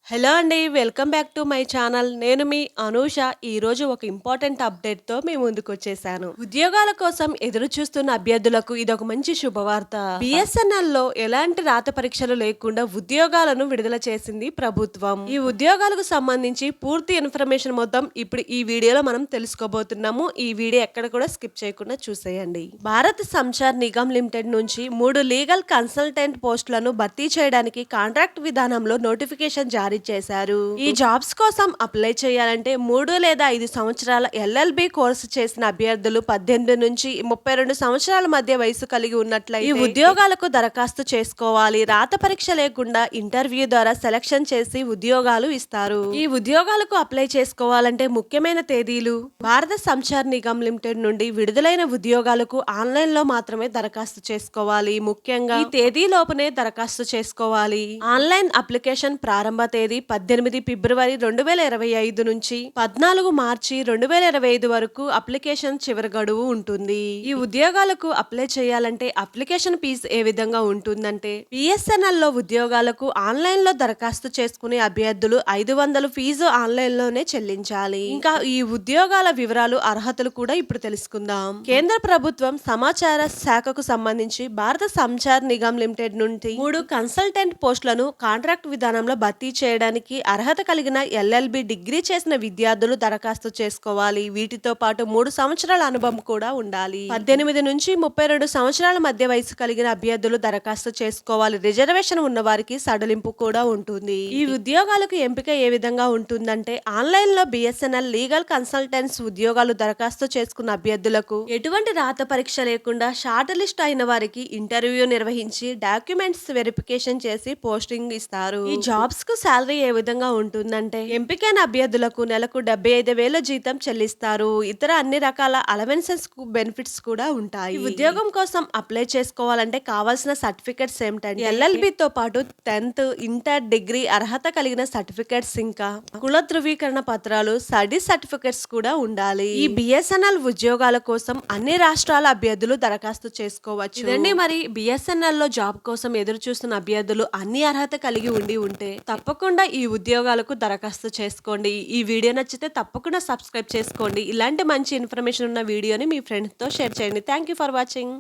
Hello అండి. Welcome back to my channel. నేను మీ అనూష. ఈరోజు ఒక ఇంపార్టెంట్ అప్డేట్‌తో మీ ముందుకొచ్చేసాను. ఉద్యోగాల కోసం ఎదురు చూస్తున్న అభ్యర్థులకు ఇదొక మంచి శుభవార్త. బీఎస్ఎన్ఎల్‌లో ఎలాంటి రాత పరీక్షలు లేకుండా ఉద్యోగాలను విడుదల చేసింది ప్రభుత్వం. ఈ ఉద్యోగాలకు సంబంధించి పూర్తి ఇన్ఫర్మేషన్ మొత్తం ఇప్పుడు ఈ వీడియోలో మనం తెలుసుకోబోతున్నాము. ఈ వీడియో ఎక్కడ కూడా స్కిప్ చేయకుండా చూసేయండి. భారత్ సంచార్ నిగమ్ లిమిటెడ్ నుంచి 3 లీగల్ కన్సల్టెంట్ పోస్టులను భర్తీ చేయడానికి కాంట్రాక్ట్ విధానంలో నోటిఫికేషన్ జారీ చేశారు. ఈ జాబ్స్ కోసం అప్లై చేయాలంటే 3 లేదా 5 సంవత్సరాల ఎల్ఎల్బి కోర్సు చేసిన అభ్యర్థులు 18 నుంచి 32 సంవత్సరాల మధ్య వయసు కలిగి ఉన్నట్లయితే ఈ ఉద్యోగాలకు దరఖాస్తు చేసుకోవాలి. రాత పరీక్ష లేకుండా ఇంటర్వ్యూ ద్వారా సెలక్షన్ చేసి ఉద్యోగాలు ఇస్తారు. ఈ ఉద్యోగాలకు అప్లై చేసుకోవాలంటే ముఖ్యమైన తేదీలు: భారత సంచార్ నిగమ్ లిమిటెడ్ నుండి విడుదలైన ఉద్యోగాలకు ఆన్లైన్ లో మాత్రమే దరఖాస్తు చేసుకోవాలి. ముఖ్యంగా ఈ తేదీ లోపునే దరఖాస్తు చేసుకోవాలి. ఆన్లైన్ అప్లికేషన్ ప్రారంభ తేదీ 18 ఫిబ్రవరి 2025 నుంచి 14 మార్చి 2025 వరకు అప్లికేషన్ చివరి గడువు ఉంటుంది. ఈ ఉద్యోగాలకు అప్లై చేయాలంటే అప్లికేషన్ ఫీజు ఏ విధంగా ఉంటుందంటే, బిఎస్ఎన్ఎల్ లో ఉద్యోగాలకు ఆన్లైన్ లో దరఖాస్తు చేసుకునే అభ్యర్థులు 500 ఫీజు ఆన్లైన్ లోనే చెల్లించాలి. ఇంకా ఈ ఉద్యోగాల వివరాలు, అర్హతలు కూడా ఇప్పుడు తెలుసుకుందాం. కేంద్ర ప్రభుత్వం సమాచార శాఖకు సంబంధించి భారత సంచార్ నిగమ్ లిమిటెడ్ నుండి 3 కన్సల్టెంట్ పోస్టులను కాంట్రాక్ట్ విధానంలో భర్తీ చేయడానికి అర్హత కలిగిన ఎల్ఎల్బి డిగ్రీ చేసిన విద్యార్థులు దరఖాస్తు చేసుకోవాలి. వీటితో పాటు 3 సంవత్సరాల అనుభవం కూడా ఉండాలి. 18 నుంచి 32 సంవత్సరాల మధ్య వయసు కలిగిన అభ్యర్థులు దరఖాస్తు చేసుకోవాలి. రిజర్వేషన్ ఉన్న వారికి సడలింపు కూడా ఉంటుంది. ఈ ఉద్యోగాలకు ఎంపిక ఏ విధంగా ఉంటుందంటే, ఆన్లైన్ లో బిఎస్ఎన్ఎల్ లీగల్ కన్సల్టెంట్స్ ఉద్యోగాలు దరఖాస్తు చేసుకున్న అభ్యర్థులకు ఎటువంటి రాత పరీక్ష లేకుండా షార్ట్ లిస్ట్ అయిన వారికి ఇంటర్వ్యూ నిర్వహించి డాక్యుమెంట్స్ వెరిఫికేషన్ చేసి పోస్టింగ్ ఇస్తారు. ఈ జాబ్స్ కు శాలరీ ఏ విధంగా ఉంటుందంటే, ఎంపికైన అభ్యర్థులకు నెలకు 75,000 జీతం చెల్లిస్తారు. ఇతర అన్ని రకాల అలవెన్సెస్ బెనిఫిట్స్ కూడా ఉంటాయి. ఈ ఉద్యోగం కోసం అప్లై చేసుకోవాలంటే కావాల్సిన సర్టిఫికెట్స్ ఏమిటంటే, ఎల్ఎల్బి తో పాటు 10th ఇంటర్ డిగ్రీ అర్హత కలిగిన సర్టిఫికెట్స్, ఇంకా కుల ధృవీకరణ పత్రాలు, స్టడీ సర్టిఫికెట్స్ కూడా ఉండాలి. ఈ బిఎస్ఎన్ఎల్ ఉద్యోగాల కోసం అన్ని రాష్ట్రాల అభ్యర్థులు దరఖాస్తు చేసుకోవచ్చు. ఇదండి మరి బిఎస్ఎన్ఎల్ లో జాబ్ కోసం ఎదురు చూస్తున్న అభ్యర్థులు అన్ని అర్హత కలిగి ఉంటే తప్పకుండా ఈ ఉద్యోగాలకు దరఖాస్తు చేసుకోండి. ఈ వీడియో నచ్చితే తప్పకుండా సబ్స్క్రైబ్ చేసుకోండి. ఇలాంటి మంచి ఇన్ఫర్మేషన్ ఉన్న వీడియోని మీ ఫ్రెండ్స్తో షేర్ చేయండి. Thank you for watching.